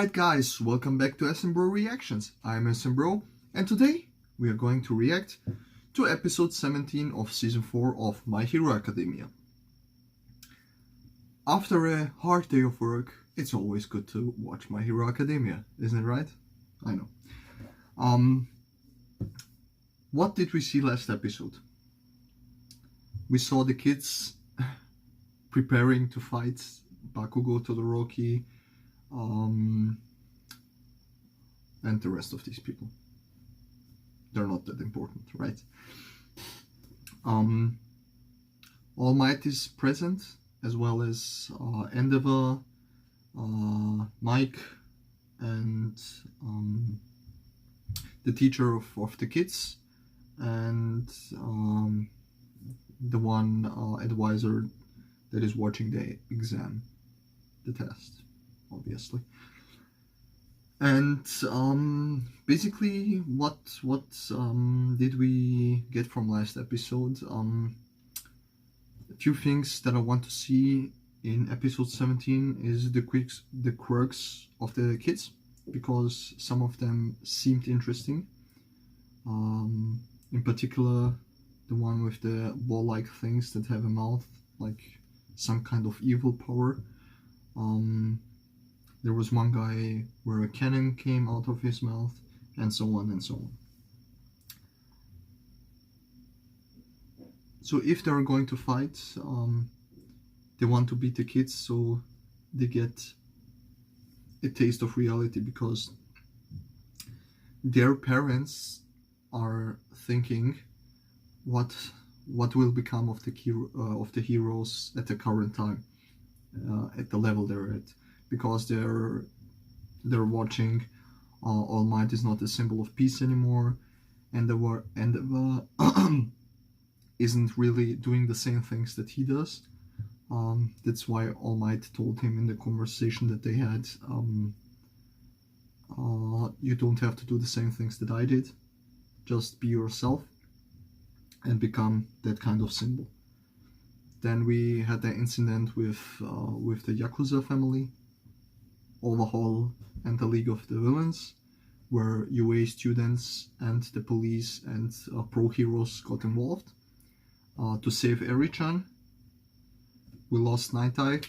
Alright guys, welcome back to SMBro Reactions. I'm SMBro and today we are going to react to episode 17 of season 4 of My Hero Academia. After a hard day of work, it's always good to watch My Hero Academia, isn't it right? I know. What did we see last episode? We saw the kids preparing to fight Bakugo, Todoroki, and the rest of these people. They're not that important, right? All Might is present, as well as Endeavor, Mike, and the teacher of the kids, and the one advisor that is watching the exam, the test, obviously. And basically, what did we get from last episode? A few things that I want to see in episode 17 is the quirks of the kids, because some of them seemed interesting. In particular, the one with the ball-like things that have a mouth, like some kind of evil power. There was one guy where a cannon came out of his mouth, and so on and so on. So if they are going to fight, they want to beat the kids so they get a taste of reality, because their parents are thinking what will become of the heroes at the current time, at the level they're at, because they're watching All Might is not a symbol of peace anymore, and Endeavor isn't really doing the same things that he does. That's why All Might told him in the conversation that they had, you don't have to do the same things that I did, just be yourself and become that kind of symbol. Then we had the incident with the Yakuza family, Overhaul, and the League of the Villains, where UA students and the police and pro heroes got involved to save Eri-chan. We lost that-I.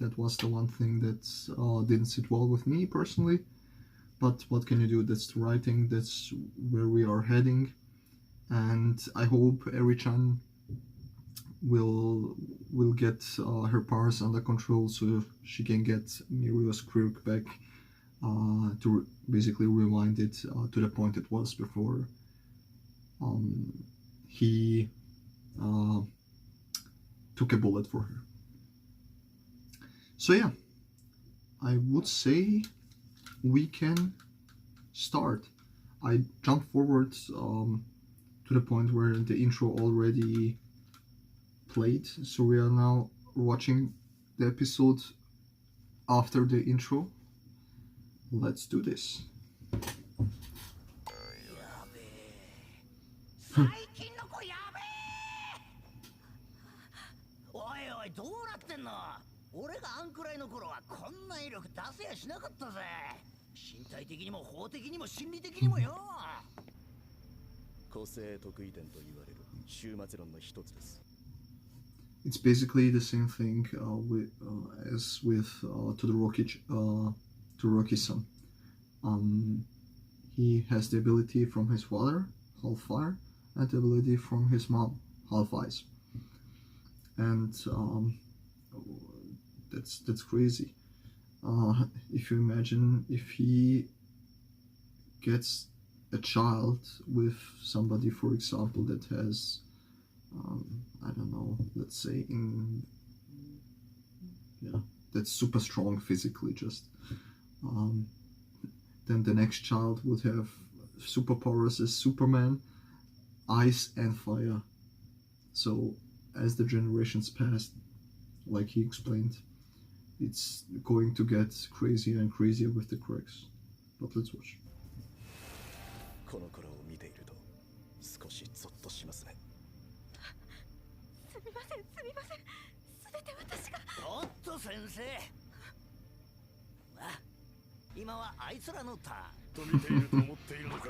That was the one thing that didn't sit well with me personally, but what can you do? That's the writing, that's where we are heading, and I hope Eri-chan will get her powers under control so she can get Mirio's quirk back, to basically rewind it to the point it was before he took a bullet for her. So yeah, I would say we can start. I jumped forward to the point where the intro already played, so we are now watching the episode after the intro. Let's do this. It's basically the same thing as with Todoroki-san. He has the ability from his father, half fire, and the ability from his mom, half ice. And that's crazy. If you imagine if he gets a child with somebody, for example, that has I don't know, let's say that's super strong physically, just then the next child would have superpowers as Superman, ice and fire. So as the generations pass, like he explained, it's going to get crazier and crazier with the quirks. But let's watch. この頃を見ていると少しゾッとしますね。すみません、すみません。すべて私が。おっと先生。今はあいつらのターンと見ていると思っているのか。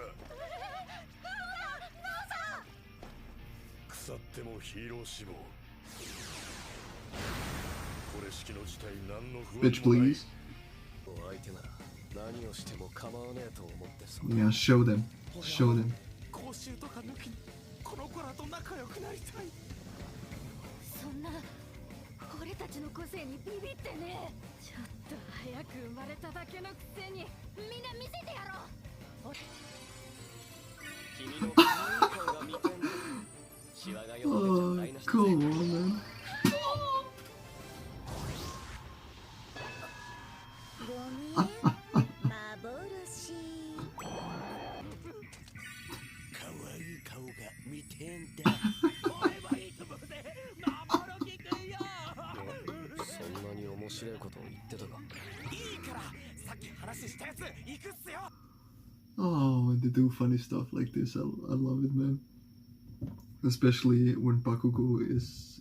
腐ってもヒーロー志望。これ式の事態何の不安もない。Bitch, please. お相手なら何をしても構わねえと思ってそう。Yeah, show them. Show them. 講習とか抜きにこの子らと仲良くなりたい。そんな俺たちの個性にビビってね。ちょっと早く生まれただけのくせにみんな見せてやろう。君の可愛い顔が見てんだ。シワがよってちゃ台無しだぜ。Come on, man. ごめん、幻。可愛い顔が見てんだ。これはいつもで幻くんよ。そんなに面白いことを言ってたか。いいからさっき話したやつ行くっすよ。Oh, when they do funny stuff like this, I love it, man. Especially when Bakugo is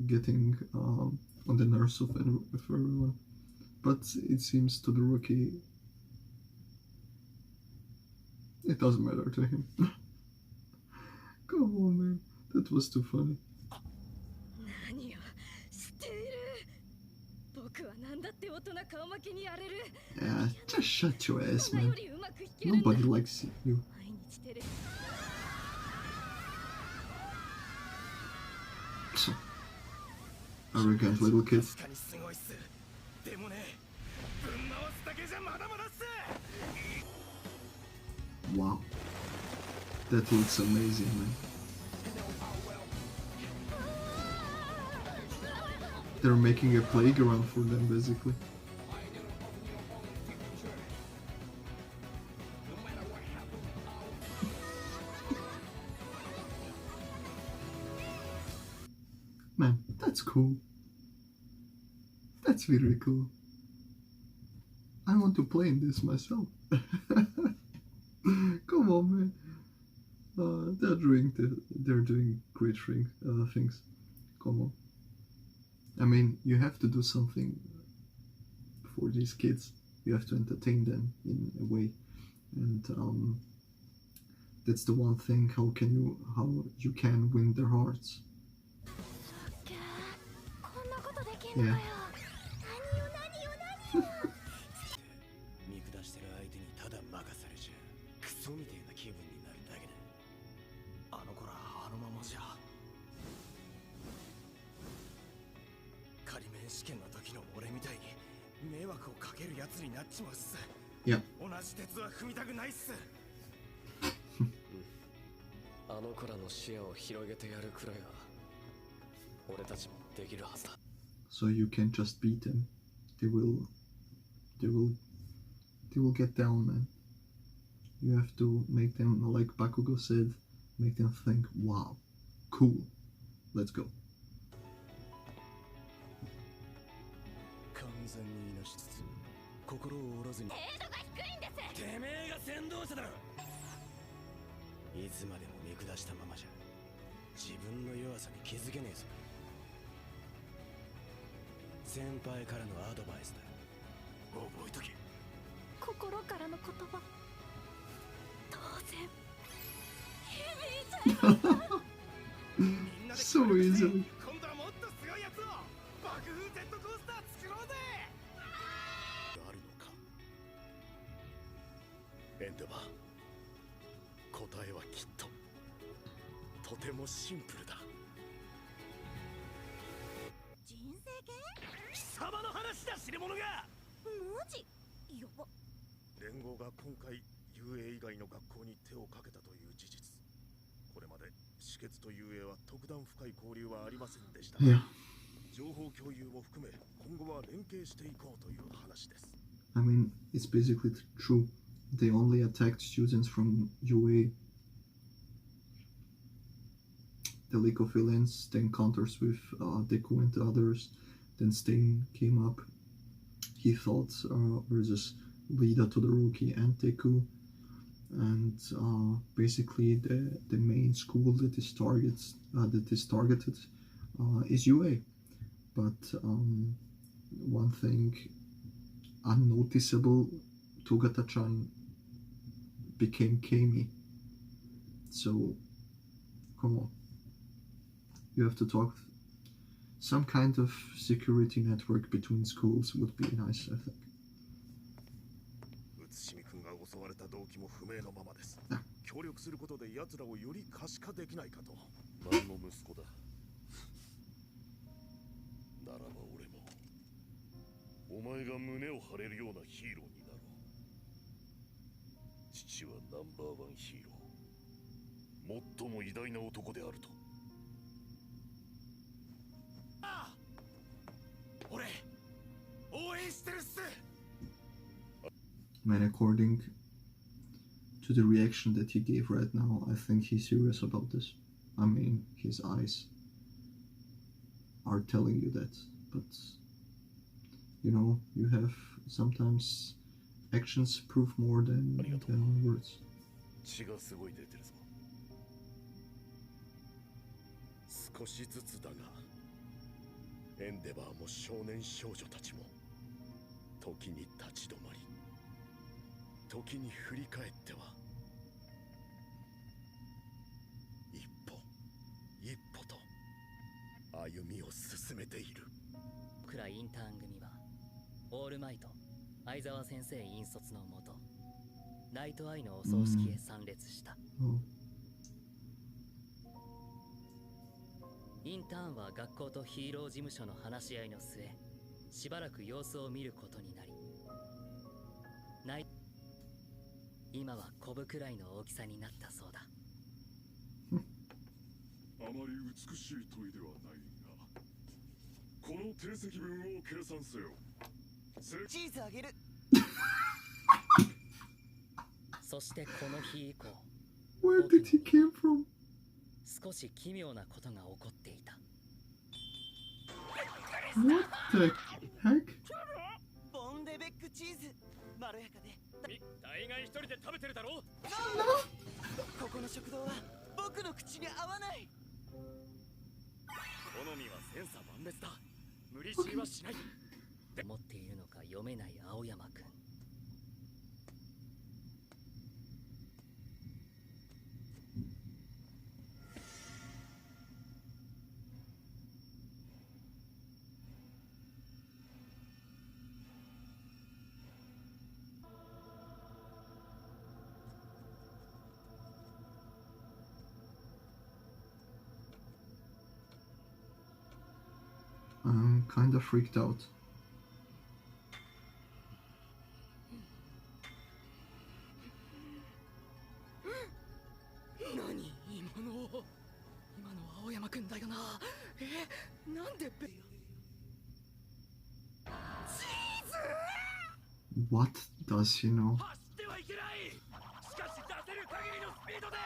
getting on the nerves of everyone. But it seems to the rookie, it doesn't matter to him. Come on, man. That was too funny. 何をしている。僕は何だって大人顔負けにやれる。 Yeah, just shut your ass, そんなよ man. りうまく弾けるんだ。 Nobody likes you. 毎日テレビ。 Arrogant little kid. 確かにすごいっす。でもね、ぶん回すだけじゃまだまだっす。 Wow. That looks amazing, man. They're making a playground for them, basically. Man, that's cool. That's really cool. I want to play in this myself. Come on, man. They're doing great things. Come on. I mean, you have to do something for these kids. You have to entertain them in a way, and that's the one thing. How you can win their hearts? こんなことできんのかよ。何よ何よ何よ。見下してる相手にただ任されちゃクソみたいな気分になるだけだ。あの子らあのままじゃ仮免試験の時の俺みたいに迷惑をかけるやつになっちまうっす。いや、同じ鉄は踏みたくないっす。あの子らの視野を広げてやるくらいは俺たちもできるはずだ。 So you can't just beat them. They will get down, man. You have to make them, like Bakugo said, make them think, wow, cool, let's go. 完全に命つつ心を折らずに。程度が低いんです。てめえが先導者だろ。いつまでも見下したままじゃ自分の弱さに気づけねえぞ。先輩からのアドバイスだ。覚えとけ。心からの言葉。当然響いちゃいます。 So easily. 今度はもっとすごいやつを爆風ジェットコースター作ろうぜ。あるのかエンデバー。答えはきっととてもシンプルだ。人生系？貴様の話だ、知れ者が。マジ？やば。連合が今回 UA 以外の学校に手をかけたという事実。これまで止血と UA は特段深い交流はありませんでしたが、 Yeah. 情報共有も含め今後は連携していこうという話です。 I mean, it's basically true. They only attacked students from UA. The League of Villains, the encounters with Deku and the others. Then Stain came up. He thought versus Lida to the Rookie and Deku. And basically the main school that is targeted is UA. But one thing unnoticeable Togata-chan became Kami. So, come on. You have to talk. Some kind of security network between schools would be nice, I think. 内海君が襲われた動機も不明のままです。協力することで奴らをより可視化できないかと。何の息子だ。ならば俺もお前が胸を張れるようなヒーローになろう。父はナンバーワンヒーロー、最も偉大な男であると。ああ、俺応援してるっす。 Man, according to the reaction that he gave right now, I think he's serious about this. I mean, his eyes are telling you that, but you know, you have sometimes actions prove more than words. 血がすごい出てるぞ。少しずつだが、エンデバーも少年少女たちも時に立ち止まり、時に振り返っては一歩一歩と歩みを進めている。僕らインターン組はオールマイト相沢先生引率のもとナイトアイのお葬式へ参列した。インターンは学校とヒーロー事務所の話し合いの末、しばらく様子を見ることになり、今はコブくらいの大きさになったそうだ。あまり美しい問いではないが、この定積分を計算せよ。チーズあげる。そしてこの日以降、 Where did he came from? 少し奇妙なことが起こっていた。What the heck? ボンレベックチーズ、まろやかで。大概一人で食べてるだろう。ここの食堂は僕の口に合わない。好みは千差万別だ。無理強いはしない。持っているのか読めない青山くん。I'm kind of freaked out. 何今の青山くんだよな。なんでWhat does he know? 走ってはいけない。しかし出せる限りのスピードで。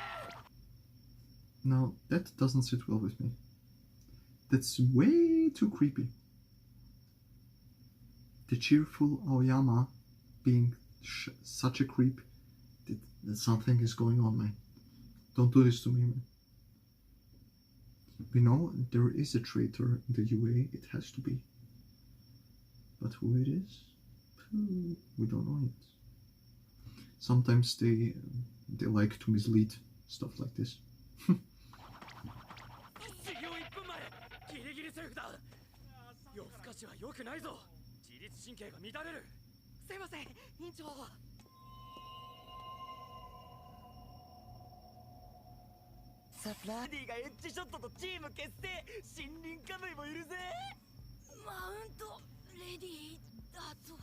No, that doesn't sit well with me. That's way too creepy. The cheerful Aoyama being such a creep, that something is going on, man. Don't do this to me, man. We know there is a traitor in the UA, it has to be. But who it is? We don't know yet. Sometimes they like to mislead stuff like this. 夜更かしは良くないぞ。自律神経が乱れる。すいません、委員長。サプラディがエッジショットとチーム結成、森林カムイもいるぜ。マウントレディだと。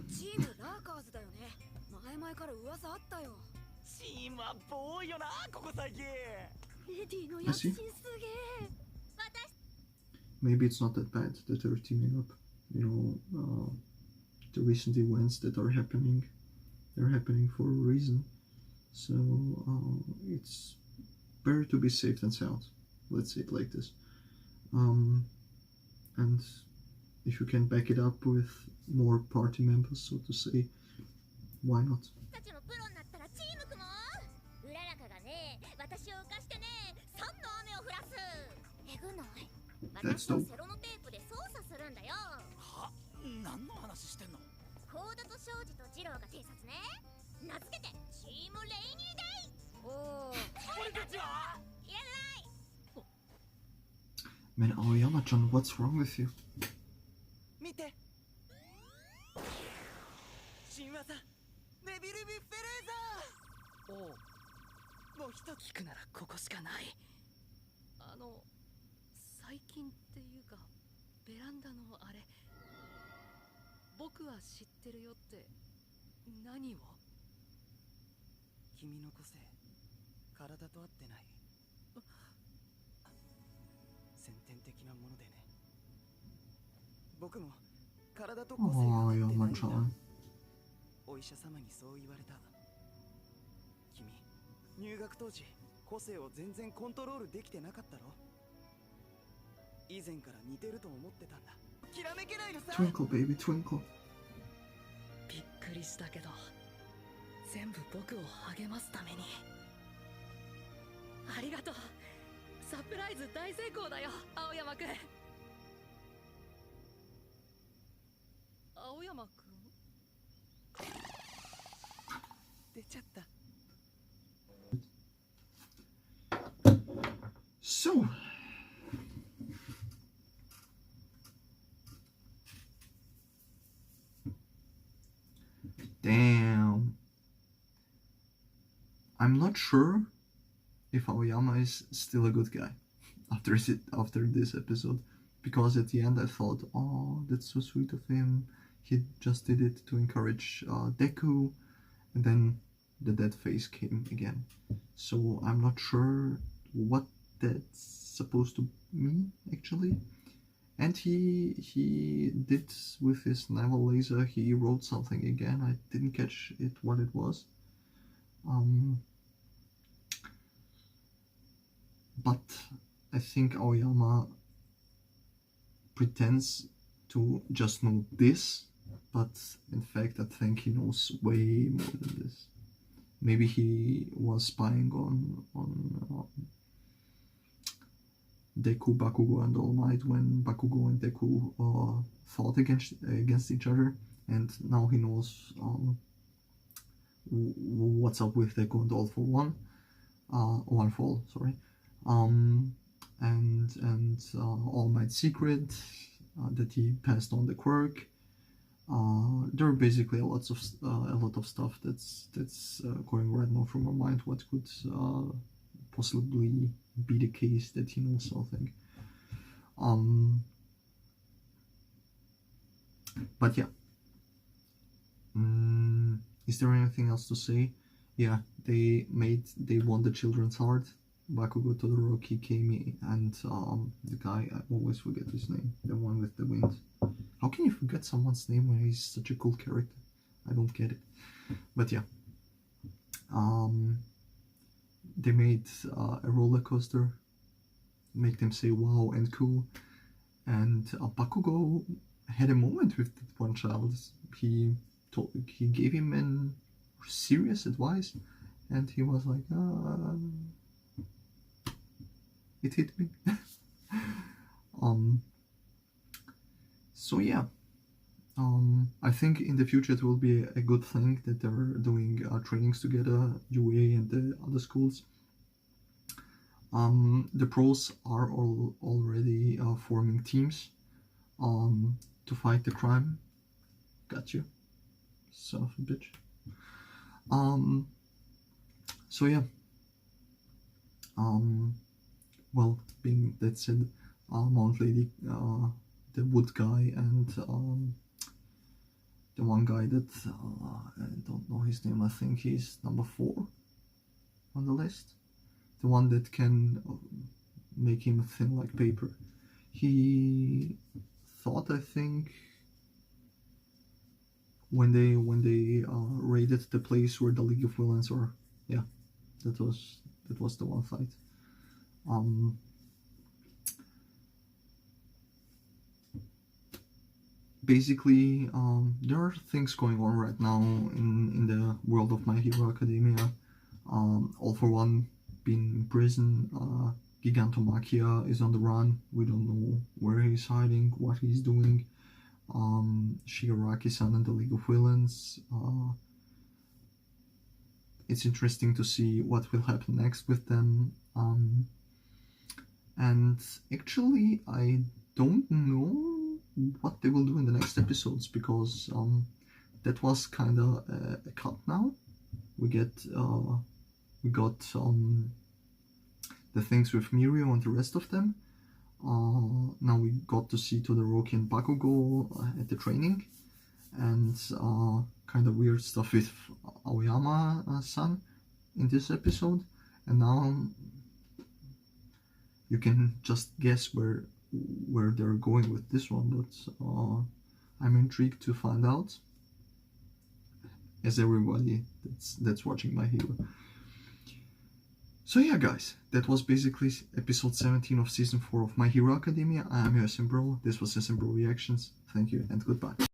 チームラーカーズだよね。前々から噂あったよ。チームアップ多いよな、ここ最近。レディの躍進すげえ。 Maybe it's not that bad that they're teaming up. You know, the recent events that are happening, they're happening for a reason. So it's better to be safe than sound. Let's say it like this. And if you can back it up with more party members, so to say, why not? That's dope. は？何の話してんの？コーダと庄司と二郎が偵察ね。名付けてチームレイニーデイ。おお、俺たちはいらない。 Man, Aoyama John, what's wrong with you? 見て、新技ネビル・ビッフェレーザー。おう、もう一つ。聞くならここしかない。最近っていうかベランダのあれ、僕は知ってるよって何を？君の個性、体と合ってない。先天的なものでね。僕も体と個性が合ってないんだ。 Aoyama John. お医者様にそう言われた。君、入学当時個性を全然コントロールできてなかったろ。以前から似てると思ってたんだ。きらめけないのさ。 Twinkle, baby, twinkle. びっくりしたけど、全部僕を励ますために。ありがとう。サプライズ大成功だよ、青山くん。青山くん？出ちゃった。 So, damn. I'm not sure if Aoyama is still a good guy after this episode, because at the end I thought, oh, that's so sweet of him. He just did it to encourage Deku, and then the dead face came again. So I'm not sure what that's supposed to mean actually. And he did with his naval laser, he wrote something again. I didn't catch it what it was. But I think Aoyama pretends to just know this, but in fact I think he knows way more than this. Maybe he was spying on Deku, Bakugo, and All Might when Bakugo and Deku fought against each other, and now he knows what's up with Deku and All for One, One for All, sorry, and All Might's secret that he passed on the quirk. There are basically a lot of stuff that's going right now through my mind. What could possibly be the case that he knows something? But yeah. Is there anything else to say? Yeah, they won the children's heart. Bakugo, Todoroki, Kami, and the guy, I always forget his name, the one with the wind. How can you forget someone's name when he's such a cool character? I don't get it. But yeah. They made a roller coaster, make them say wow and cool. And Bakugo had a moment with that one child. He gave him an serious advice, and he was like, it hit me. So yeah, I think in the future it will be a good thing that they're doing trainings together, UA and the other schools. The pros are already forming teams to fight the crime. Got you, son of a bitch. So yeah. Well, being that said, Mount Lady, the wood guy, and the one guy that I don't know his name. I think he's number 4 on the list. The one that can make him thin like paper. He thought, I think, when they raided the place where the League of Villains were. Yeah, that was the one fight. Basically, there are things going on right now in the world of My Hero Academia. All for One being in prison. Gigantomachia is on the run. We don't know where he's hiding, what he's doing. Shigaraki-san and the League of Villains. It's interesting to see what will happen next with them. And actually, I don't know what they will do in the next episodes, because that was kind of a cut now. We got the things with Mirio and the rest of them. Now we got to see Todoroki and Bakugo at the training, and kind of weird stuff with Aoyama-san in this episode. And now you can just guess where they're going with this one, but I'm intrigued to find out, as everybody that's watching My Hero. So yeah, guys, that was basically episode 17 of season 4 of My Hero Academia. I am your SM Bro. This was SM Bro Reactions. Thank you and goodbye.